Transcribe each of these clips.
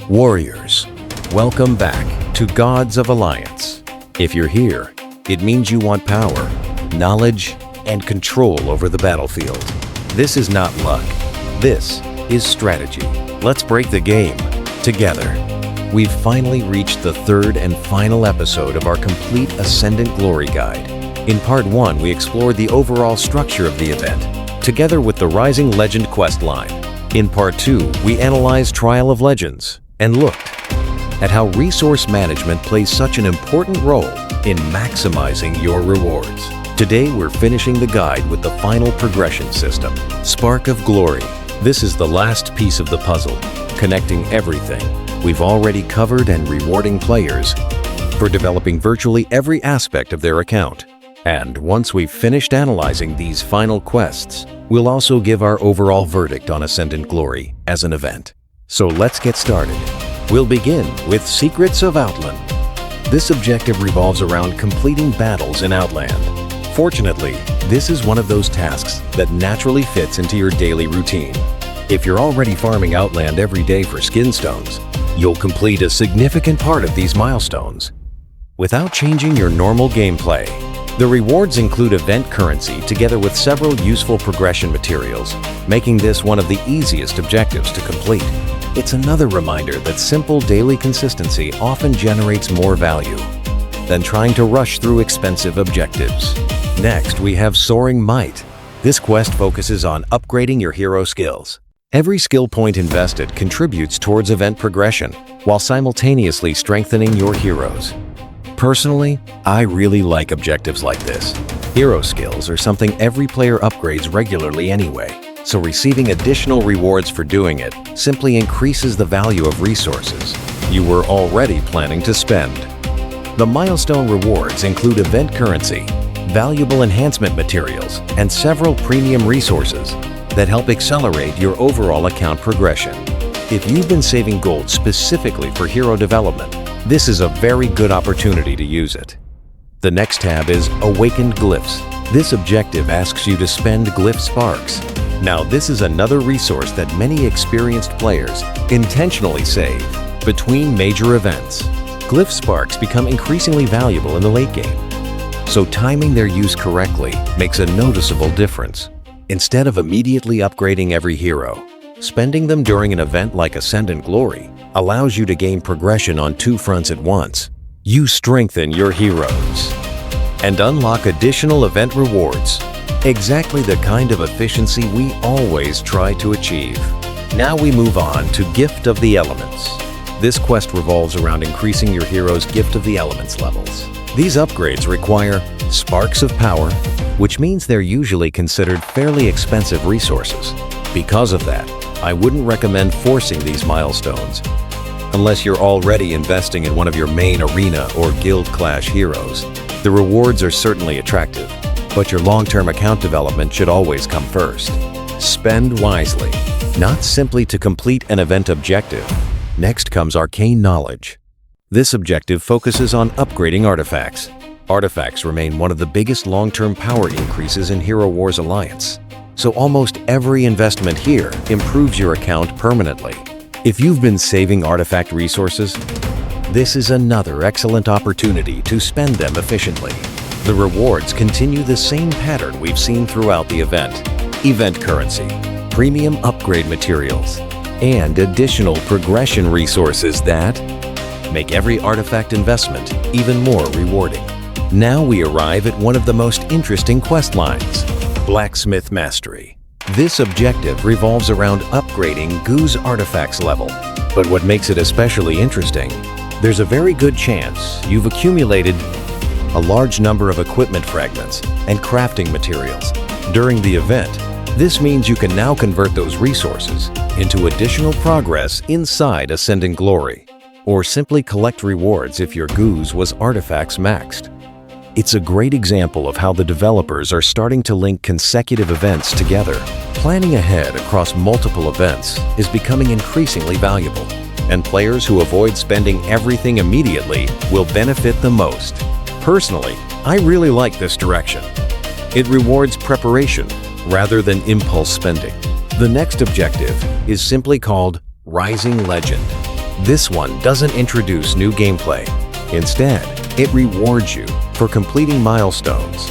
Warriors, welcome back to Gods of Alliance. If you're here, it means you want power, knowledge, and control over the battlefield. This is not luck. This is strategy. Let's break the game together. We've finally reached the third and final episode of our complete Ascendant Glory guide. In Part 1, we explored the overall structure of the event, together with the Rising Legend quest line. In Part 2, we analyzed Trial of Legends and looked at how resource management plays such an important role in maximizing your rewards. Today, we're finishing the guide with the final progression system, Spark of Glory. This is the last piece of the puzzle, connecting everything we've already covered and rewarding players for developing virtually every aspect of their account. And once we've finished analyzing these final quests, we'll also give our overall verdict on Ascendant Glory as an event. So let's get started. We'll begin with Secrets of Outland. This objective revolves around completing battles in Outland. Fortunately, this is one of those tasks that naturally fits into your daily routine. If you're already farming Outland every day for skin stones, you'll complete a significant part of these milestones without changing your normal gameplay. The rewards include event currency together with several useful progression materials, making this one of the easiest objectives to complete. It's another reminder that simple daily consistency often generates more value than trying to rush through expensive objectives. Next, we have Soaring Might. This quest focuses on upgrading your hero skills. Every skill point invested contributes towards event progression, while simultaneously strengthening your heroes. Personally, I really like objectives like this. Hero skills are something every player upgrades regularly anyway, so receiving additional rewards for doing it simply increases the value of resources you were already planning to spend. The milestone rewards include event currency, valuable enhancement materials, and several premium resources that help accelerate your overall account progression. If you've been saving gold specifically for hero development, this is a very good opportunity to use it. The next tab is Awakened Glyphs. This objective asks you to spend Glyph Sparks. Now, this is another resource that many experienced players intentionally save between major events. Glyph Sparks become increasingly valuable in the late game, so timing their use correctly makes a noticeable difference. Instead of immediately upgrading every hero, spending them during an event like Ascendant Glory allows you to gain progression on two fronts at once. You strengthen your heroes and unlock additional event rewards. Exactly the kind of efficiency we always try to achieve. Now we move on to Gift of the Elements. This quest revolves around increasing your hero's Gift of the Elements levels. These upgrades require Sparks of Power, which means they're usually considered fairly expensive resources. Because of that, I wouldn't recommend forcing these milestones unless you're already investing in one of your main arena or guild clash heroes. The rewards are certainly attractive, but your long-term account development should always come first. Spend wisely, not simply to complete an event objective. Next comes Arcane Knowledge. This objective focuses on upgrading artifacts. Artifacts remain one of the biggest long-term power increases in Hero Wars Alliance, so almost every investment here improves your account permanently. If you've been saving artifact resources, this is another excellent opportunity to spend them efficiently. The rewards continue the same pattern we've seen throughout the event. Event currency, premium upgrade materials, and additional progression resources that make every artifact investment even more rewarding. Now we arrive at one of the most interesting quest lines, Blacksmith Mastery. This objective revolves around upgrading Goo's artifacts level. But what makes it especially interesting, there's a very good chance you've accumulated a large number of equipment fragments and crafting materials. During the event, this means you can now convert those resources into additional progress inside Ascendant Glory, or simply collect rewards if your Goose was artifacts maxed. It's a great example of how the developers are starting to link consecutive events together. Planning ahead across multiple events is becoming increasingly valuable, and players who avoid spending everything immediately will benefit the most. Personally, I really like this direction. It rewards preparation rather than impulse spending. The next objective is simply called Rising Legend. This one doesn't introduce new gameplay. Instead, it rewards you for completing milestones.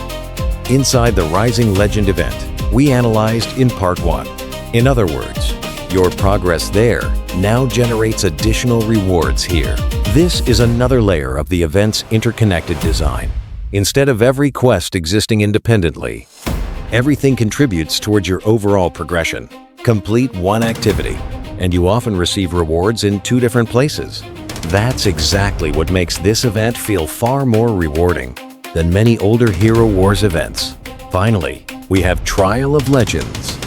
Inside the Rising Legend event, we analyzed in Part 1. In other words, your progress there now generates additional rewards here. This is another layer of the event's interconnected design. Instead of every quest existing independently, everything contributes towards your overall progression. Complete one activity, and you often receive rewards in 2 different places. That's exactly what makes this event feel far more rewarding than many older Hero Wars events. Finally, we have Trial of Legends.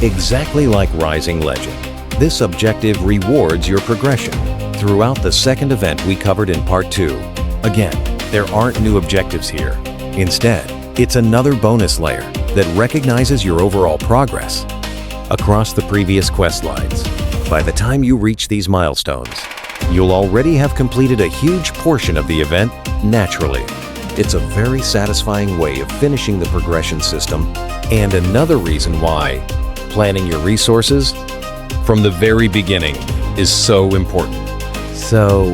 Exactly like Rising Legend, this objective rewards your progression throughout the second event we covered in Part 2. Again, there aren't new objectives here. Instead, it's another bonus layer that recognizes your overall progress across the previous quest lines. By the time you reach these milestones, you'll already have completed a huge portion of the event naturally. It's a very satisfying way of finishing the progression system, and another reason why planning your resources from the very beginning is so important. So,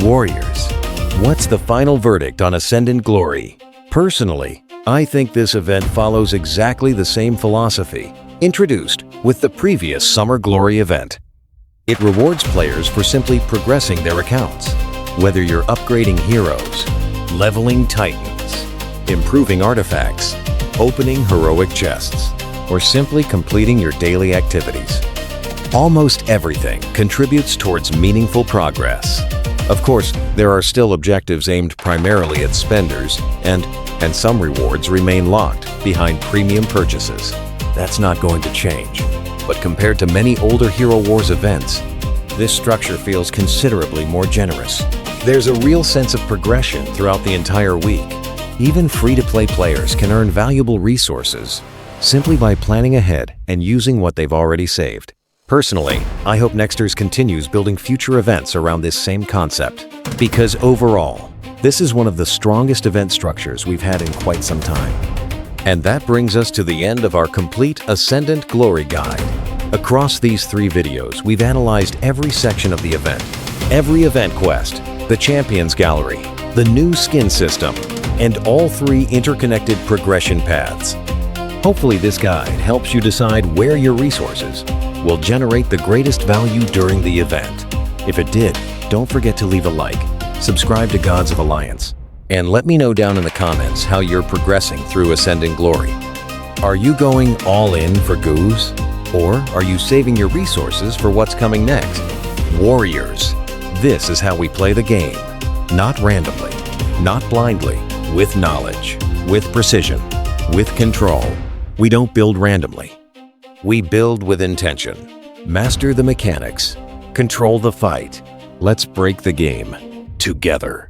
Warriors, what's the final verdict on Ascendant Glory? Personally, I think this event follows exactly the same philosophy introduced with the previous Summer Glory event. It rewards players for simply progressing their accounts. Whether you're upgrading heroes, leveling titans, improving artifacts, opening heroic chests, or simply completing your daily activities. Almost everything contributes towards meaningful progress. Of course, there are still objectives aimed primarily at spenders, and some rewards remain locked behind premium purchases. That's not going to change. But compared to many older Hero Wars events, this structure feels considerably more generous. There's a real sense of progression throughout the entire week. Even free-to-play players can earn valuable resources simply by planning ahead and using what they've already saved. Personally, I hope Nexters continues building future events around this same concept, because overall, this is one of the strongest event structures we've had in quite some time. And that brings us to the end of our complete Ascendant Glory guide. Across these 3 videos, we've analyzed every section of the event, every event quest, the Champions Gallery, the new skin system, and all 3 interconnected progression paths. Hopefully this guide helps you decide where your resources will generate the greatest value during the event. If it did, don't forget to leave a like, subscribe to Gods of Alliance, and let me know down in the comments how you're progressing through Ascendant Glory. Are you going all in for goos? Or are you saving your resources for what's coming next? Warriors, this is how we play the game. Not randomly, not blindly, with knowledge, with precision, with control. We don't build randomly. We build with intention. Master the mechanics. Control the fight. Let's break the game together.